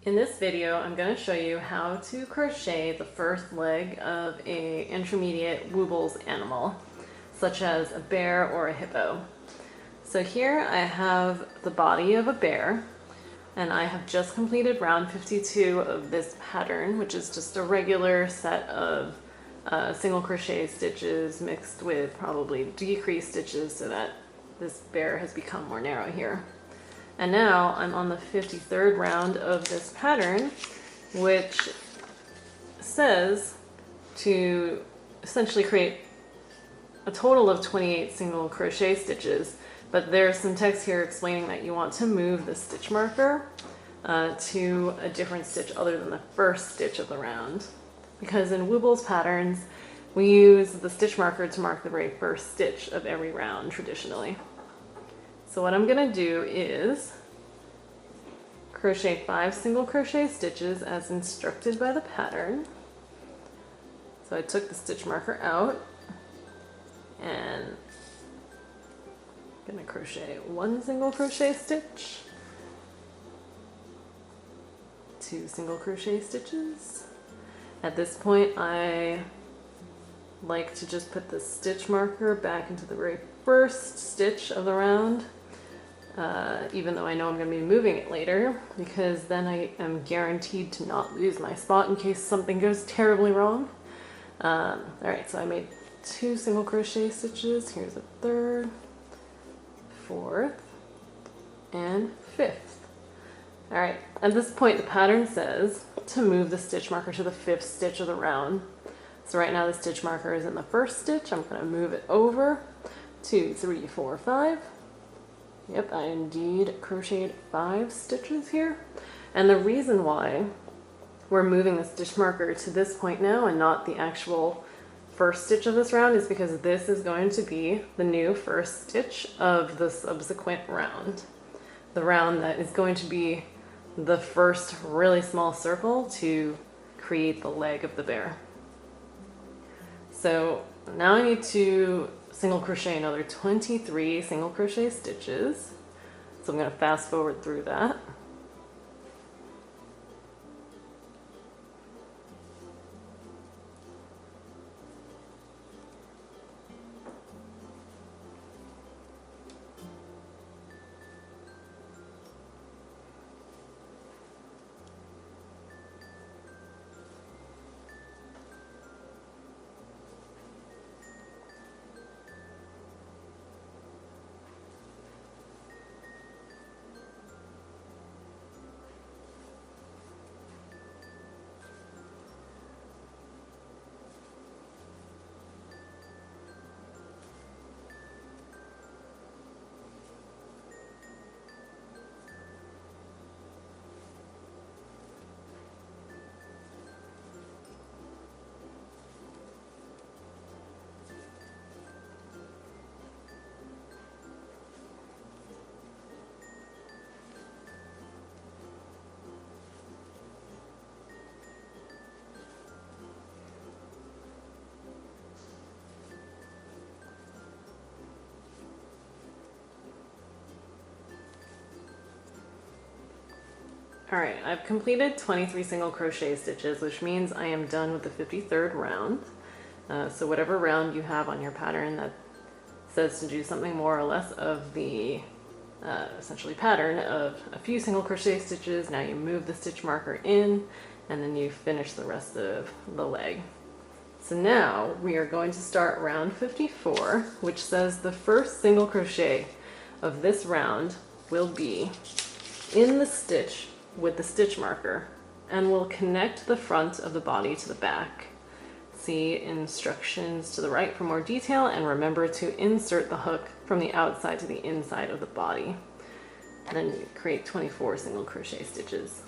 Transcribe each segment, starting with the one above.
In this video, I'm going to show you how to crochet the first leg of a intermediate Woobles animal, such as a bear or a hippo. So here I have the body of a bear, and I have just completed round 52 of this pattern, which is just a regular set of single crochet stitches mixed with probably decreased stitches so that this bear has become more narrow here. And now I'm on the 53rd round of this pattern, which says to essentially create a total of 28 single crochet stitches, but there's some text here explaining that you want to move the stitch marker to a different stitch other than the first stitch of the round. Because in Woobles patterns, we use the stitch marker to mark the very first stitch of every round traditionally. So what I'm going to do is crochet 5 single crochet stitches as instructed by the pattern. So I took the stitch marker out and I'm going to crochet 1 single crochet stitch, 2 single crochet stitches. At this point I like to just put the stitch marker back into the very first stitch of the round. Even though I know I'm going to be moving it later, because then I am guaranteed to not lose my spot in case something goes terribly wrong. Alright, so I made 2 single crochet stitches. Here's a 3rd, 4th, and 5th. Alright, at this point the pattern says to move the stitch marker to the 5th stitch of the round. So right now the stitch marker is in the first stitch. I'm going to move it over 2, 3, 4, 5. Yep, I indeed crocheted 5 stitches here. And the reason why we're moving the stitch marker to this point now and not the actual first stitch of this round is because this is going to be the new first stitch of the subsequent round. The round that is going to be the first really small circle to create the leg of the bear. So now I need to single crochet another 23 single crochet stitches. So I'm going to fast forward through that. Alright, I've completed 23 single crochet stitches, which means I am done with the 53rd round. So whatever round you have on your pattern that says to do something more or less of the essentially pattern of a few single crochet stitches, now you move the stitch marker in and then you finish the rest of the leg. So now we are going to start round 54, which says the first single crochet of this round will be in the stitch with the stitch marker and will connect the front of the body to the back. See instructions to the right for more detail, and remember to insert the hook from the outside to the inside of the body. And then you create 24 single crochet stitches.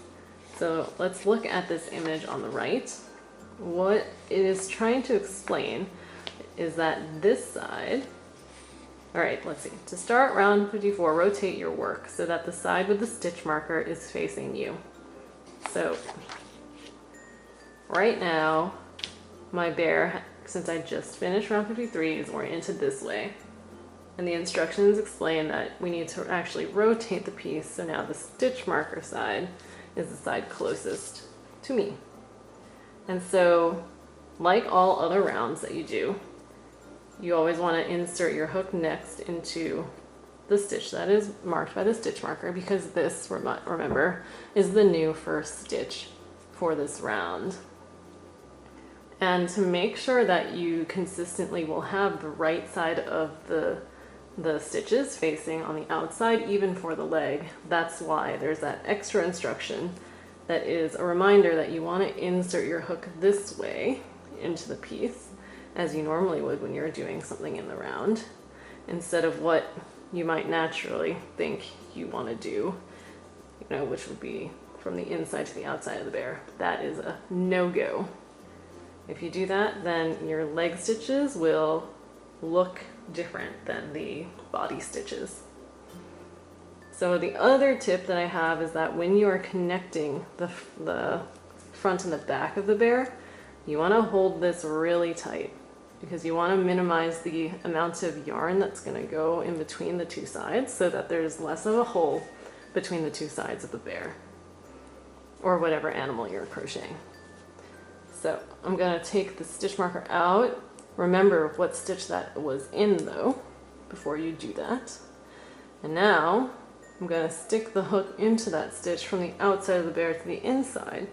So let's look at this image on the right. What it is trying to explain is that this side, alright, let's see. To start round 54, rotate your work so that the side with the stitch marker is facing you. So, right now, my bear, since I just finished round 53, is oriented this way. And the instructions explain that we need to actually rotate the piece, so now the stitch marker side is the side closest to me. And so, like all other rounds that you do, you always want to insert your hook next into the stitch that is marked by the stitch marker, because this, remember, is the new first stitch for this round. And to make sure that you consistently will have the right side of the stitches facing on the outside, even for the leg, that's why there's that extra instruction that is a reminder that you want to insert your hook this way into the piece, as you normally would when you're doing something in the round, instead of what you might naturally think you want to do, which would be from the inside to the outside of the bear. That is a no-go. If you do that, then your leg stitches will look different than the body stitches. So the other tip that I have is that when you are connecting the front and the back of the bear, you want to hold this really tight, because you want to minimize the amount of yarn that's going to go in between the two sides, so that there's less of a hole between the two sides of the bear, or whatever animal you're crocheting. So I'm going to take the stitch marker out. Remember what stitch that was in though, before you do that. And now I'm going to stick the hook into that stitch from the outside of the bear to the inside.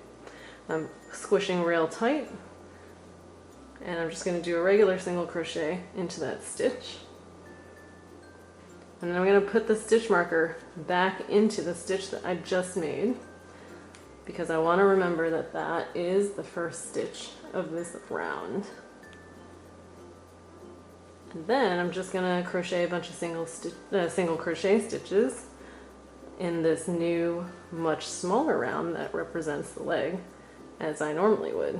I'm squishing real tight, and I'm just going to do a regular single crochet into that stitch. And then I'm going to put the stitch marker back into the stitch that I just made, because I want to remember that that is the first stitch of this round. And then I'm just going to crochet a bunch of single crochet stitches in this new, much smaller round that represents the leg, as I normally would.